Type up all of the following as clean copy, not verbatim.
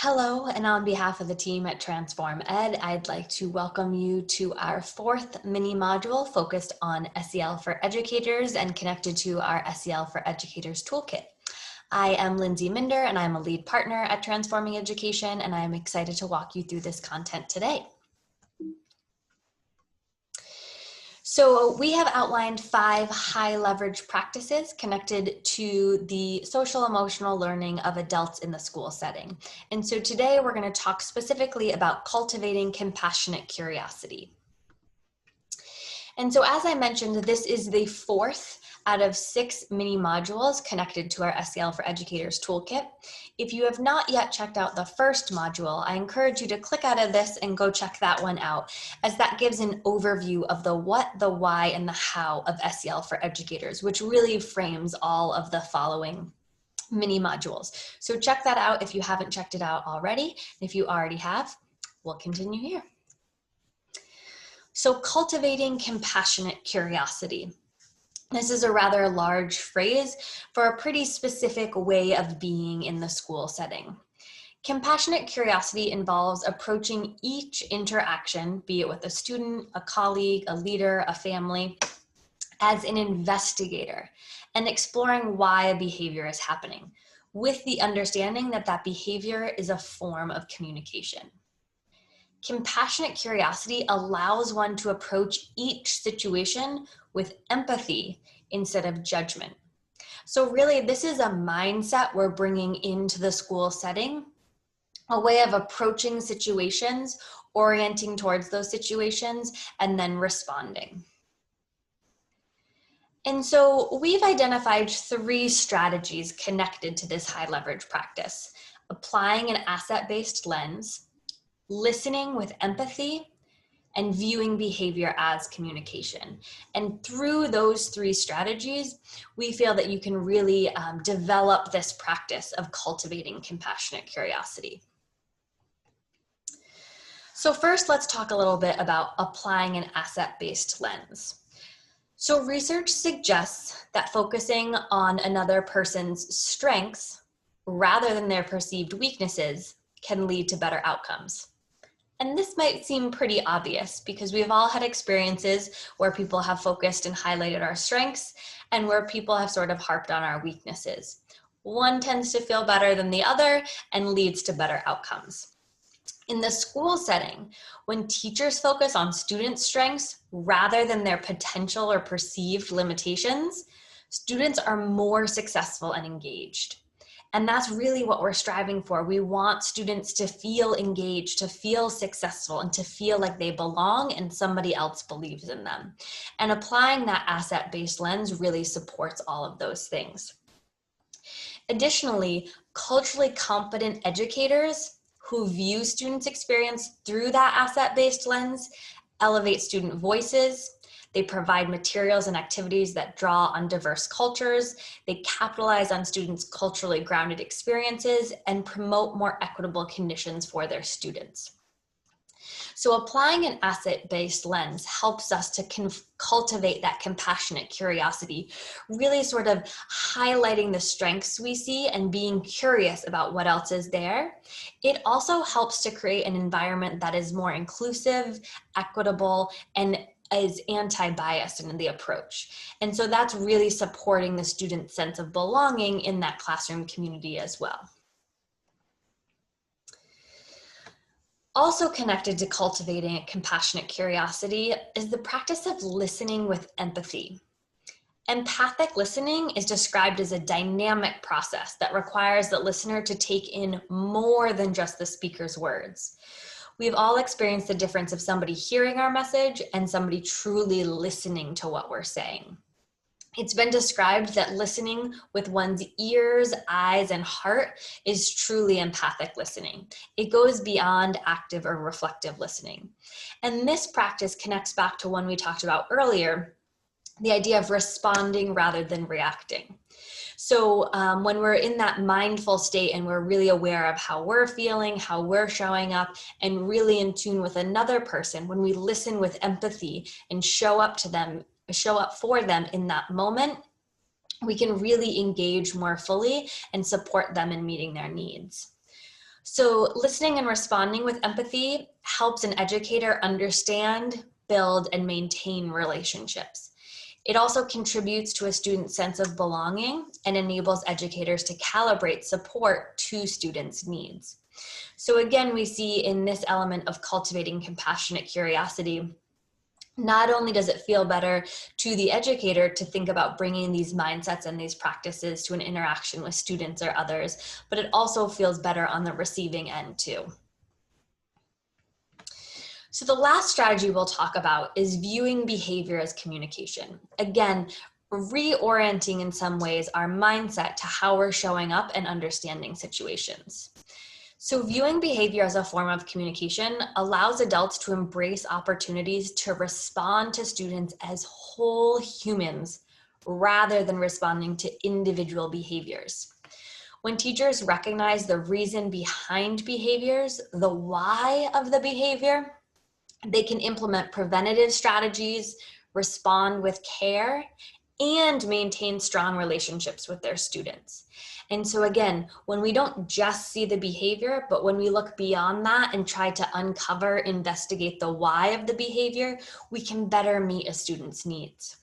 Hello, and on behalf of the team at Transform Ed, I'd like to welcome you to our fourth mini module focused on SEL for educators and connected to our SEL for Educators Toolkit. I am Lindsey Minder, and I'm a lead partner at Transforming Education, and I'm excited to walk you through this content today. So we have outlined 5 high leverage practices connected to the social emotional learning of adults in the school setting. And so today we're going to talk specifically about cultivating compassionate curiosity. And so as I mentioned, this is the 4th out of 6 mini modules connected to our SEL for Educators Toolkit. If you have not yet checked out the first module, I encourage you to click out of this and go check that one out, as that gives an overview of the what, the why, and the how of SEL for educators, which really frames all of the following mini modules. So check that out if you haven't checked it out already. If you already have, we'll continue here. So cultivating compassionate curiosity. This is a rather large phrase for a pretty specific way of being in the school setting. Compassionate curiosity involves approaching each interaction, be it with a student, a colleague, a leader, a family, as an investigator and exploring why a behavior is happening, with the understanding that that behavior is a form of communication. Compassionate curiosity allows one to approach each situation with empathy instead of judgment. So really, this is a mindset we're bringing into the school setting, a way of approaching situations, orienting towards those situations, and then responding. And so we've identified 3 strategies connected to this high leverage practice: applying an asset-based lens, listening with empathy, and viewing behavior as communication. And through those 3 strategies, we feel that you can really develop this practice of cultivating compassionate curiosity. So first, let's talk a little bit about applying an asset-based lens. So research suggests that focusing on another person's strengths rather than their perceived weaknesses can lead to better outcomes. And this might seem pretty obvious because we've all had experiences where people have focused and highlighted our strengths and where people have sort of harped on our weaknesses. One tends to feel better than the other and leads to better outcomes. In the school setting, when teachers focus on students' strengths rather than their potential or perceived limitations, students are more successful and engaged. And that's really what we're striving for. We want students to feel engaged, to feel successful, and to feel like they belong and somebody else believes in them. And applying that asset-based lens really supports all of those things. Additionally, culturally competent educators who view students' experience through that asset-based lens elevate student voices. They provide materials and activities that draw on diverse cultures. They capitalize on students' culturally grounded experiences and promote more equitable conditions for their students. So applying an asset-based lens helps us to cultivate that compassionate curiosity, really sort of highlighting the strengths we see and being curious about what else is there. It also helps to create an environment that is more inclusive, equitable, and is anti-biased in the approach. And so that's really supporting the student's sense of belonging in that classroom community as well. Also connected to cultivating a compassionate curiosity is the practice of listening with empathy. Empathic listening is described as a dynamic process that requires the listener to take in more than just the speaker's words. We've all experienced the difference of somebody hearing our message and somebody truly listening to what we're saying. It's been described that listening with one's ears, eyes, and heart is truly empathic listening. It goes beyond active or reflective listening. And this practice connects back to one we talked about earlier, the idea of responding rather than reacting. So when we're in that mindful state and we're really aware of how we're feeling, how we're showing up, and really in tune with another person, when we listen with empathy and show up for them in that moment, we can really engage more fully and support them in meeting their needs. So listening and responding with empathy helps an educator understand, build, and maintain relationships. It also contributes to a student's sense of belonging and enables educators to calibrate support to students' needs. So again, we see in this element of cultivating compassionate curiosity, not only does it feel better to the educator to think about bringing these mindsets and these practices to an interaction with students or others, but it also feels better on the receiving end too. So the last strategy we'll talk about is viewing behavior as communication. Again, reorienting in some ways our mindset to how we're showing up and understanding situations. So viewing behavior as a form of communication allows adults to embrace opportunities to respond to students as whole humans rather than responding to individual behaviors. When teachers recognize the reason behind behaviors, the why of the behavior, they can implement preventative strategies, respond with care, and maintain strong relationships with their students. And so again, when we don't just see the behavior, but when we look beyond that and try to uncover, investigate the why of the behavior, we can better meet a student's needs.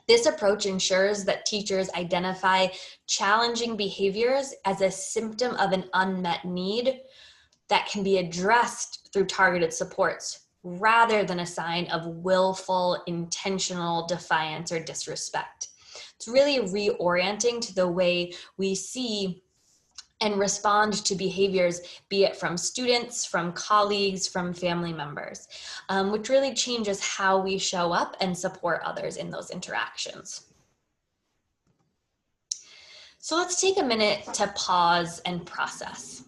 This approach ensures that teachers identify challenging behaviors as a symptom of an unmet need that can be addressed through targeted supports, rather than a sign of willful, intentional defiance or disrespect. It's really reorienting to the way we see and respond to behaviors, be it from students, from colleagues, from family members, which really changes how we show up and support others in those interactions. So let's take a minute to pause and process.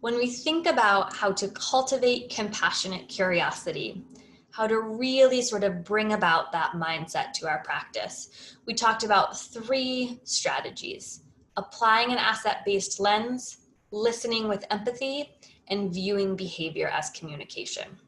When we think about how to cultivate compassionate curiosity, how to really sort of bring about that mindset to our practice, we talked about 3 strategies: applying an asset-based lens, listening with empathy, and viewing behavior as communication.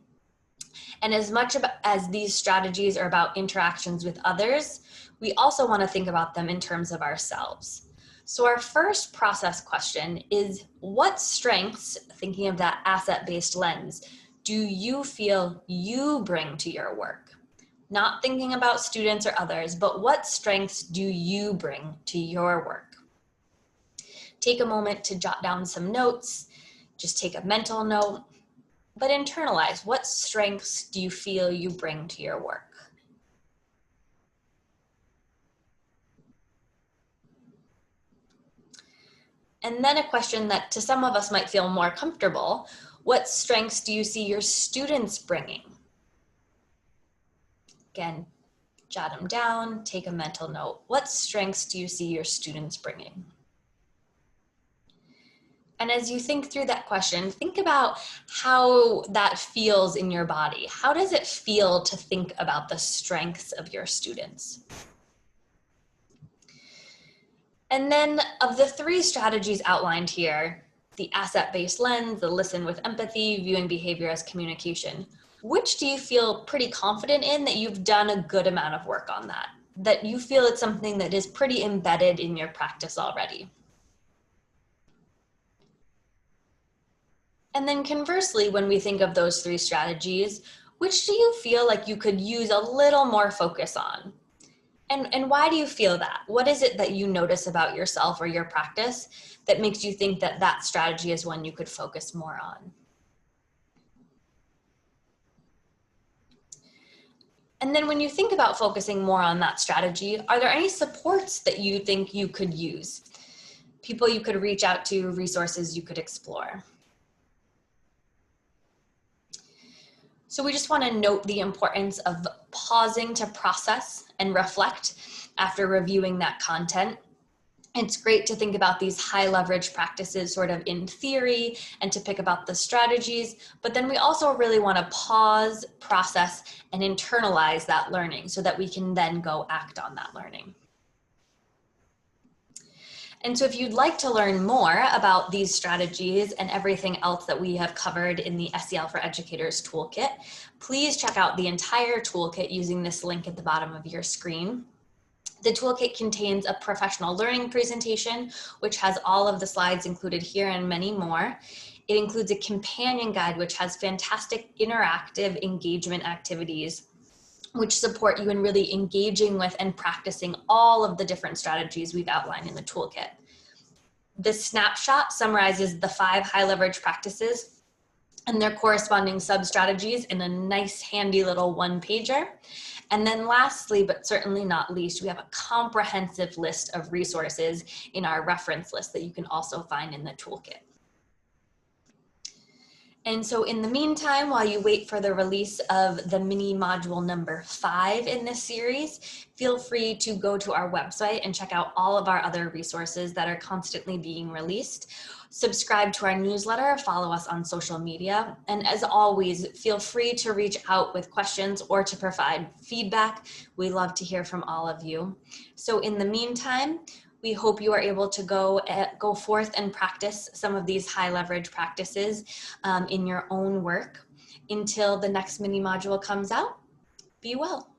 And as much as these strategies are about interactions with others, we also want to think about them in terms of ourselves. So our first process question is, what strengths, thinking of that asset-based lens, do you feel you bring to your work? Not thinking about students or others, but what strengths do you bring to your work? Take a moment to jot down some notes, just take a mental note, but internalize, what strengths do you feel you bring to your work? And then a question that to some of us might feel more comfortable: what strengths do you see your students bringing? Again, jot them down, take a mental note. What strengths do you see your students bringing? And as you think through that question, think about how that feels in your body. How does it feel to think about the strengths of your students? And then of the 3 strategies outlined here, the asset-based lens, the listen with empathy, viewing behavior as communication, which do you feel pretty confident in that you've done a good amount of work on that you feel it's something that is pretty embedded in your practice already? And then conversely, when we think of those 3 strategies, which do you feel like you could use a little more focus on? And why do you feel that? What is it that you notice about yourself or your practice that makes you think that that strategy is one you could focus more on? And then when you think about focusing more on that strategy, are there any supports that you think you could use? People you could reach out to, resources you could explore? So we just want to note the importance of pausing to process and reflect after reviewing that content. It's great to think about these high leverage practices sort of in theory and to pick about the strategies, but then we also really want to pause, process, and internalize that learning so that we can then go act on that learning. And so if you'd like to learn more about these strategies and everything else that we have covered in the SEL for Educators Toolkit, please check out the entire toolkit using this link at the bottom of your screen. The toolkit contains a professional learning presentation, which has all of the slides included here and many more. It includes a companion guide, which has fantastic interactive engagement activities, which support you in really engaging with and practicing all of the different strategies we've outlined in the toolkit. This snapshot summarizes the 5 high leverage practices and their corresponding sub-strategies in a nice handy little one-pager. And then lastly, but certainly not least, we have a comprehensive list of resources in our reference list that you can also find in the toolkit. And so in the meantime, while you wait for the release of the mini module number 5 in this series, feel free to go to our website and check out all of our other resources that are constantly being released. Subscribe to our newsletter, follow us on social media, and as always, feel free to reach out with questions or to provide feedback. We love to hear from all of you. So in the meantime, we hope you are able to go forth and practice some of these high leverage practices in your own work. Until the next mini module comes out, be well.